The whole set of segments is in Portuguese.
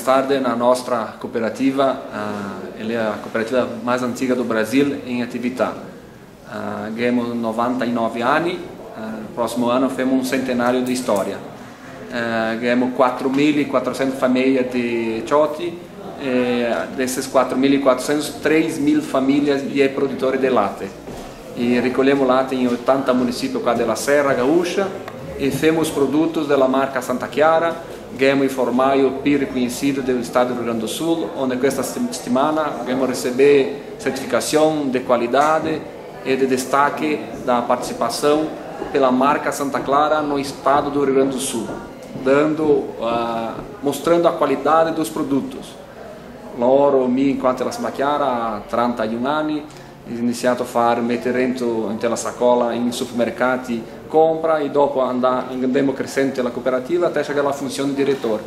tarde na nostra cooperativa, ela é a cooperativa mais antiga do Brasil em atividade. Temos 99 anni, próximo ano faremo um centenário de história. Temos 4.400 famílias de Choti, desses 4.400, 3.000 famílias e produtores de latte. E recolhemos latte em 80 municípios qua della Serra Gaúcha e temos produtos da marca Santa Chiara. Temos o formaggio più reconhecido do estado do Rio Grande do Sul, onde esta semana vamos receber certificação de qualidade e de destaque da participação pela marca Santa Clara no estado do Rio Grande do Sul, mostrando a qualidade dos produtos. Loro, enquanto la Santa Chiara, há 31 anni, ho iniziato a fare metterento nella sacola in supermercati, compra e dopo andiamo crescendo la cooperativa até chegar à função de diretor.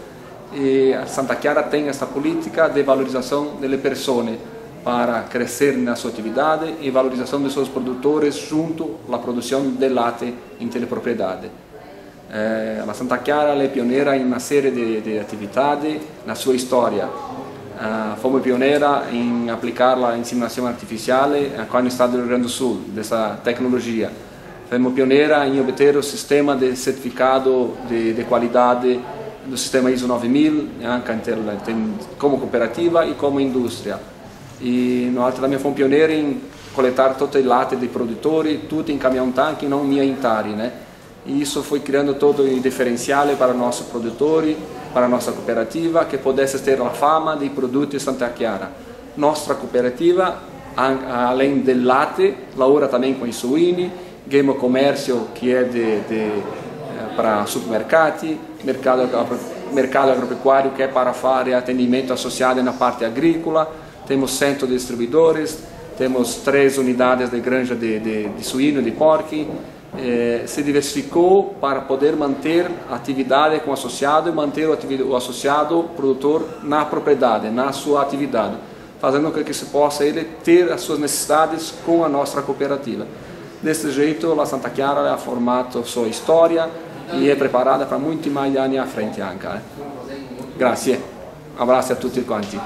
E a Santa Chiara tem esta política de valorização delle persone para crescer na sua atividade e valorização de seus produtores junto alla produzione del latte in tale propriedade. La Santa Chiara è pioneira in una serie di attività na sua storia. Fomos pioneira em aplicar a inseminação artificial aqui no estado do Rio Grande do Sul, dessa tecnologia. Fomos pioneira em obter o sistema de certificado de qualidade do sistema ISO 9000, como cooperativa e como indústria. E nós também fomos pioneiros em coletar todo o latte dei produttori, tudo em caminhão-tanque, não minha intari, né? E isso foi criando todo o diferencial para nossos produttori, para a nossa cooperativa, que pudesse ter a fama dei prodotti Santa Chiara. Nossa cooperativa, além do latte, lavora também com i suini, abbiamo comércio que é para supermercati, mercado agropecuário que é para fare atendimento associado na parte agrícola, temos 100 distribuidores, temos 3 unidades de granja de suíno e de porci. Se diversificou para poder manter a atividade com o associado e manter o associado produtor na propriedade, na sua atividade, fazendo com que se possa ele ter as suas necessidades com a nossa cooperativa. Desse jeito, a Santa Chiara ha formato sua história e é preparada para muito mais anni à frente anche. Grazie, abraço a tutti quanti.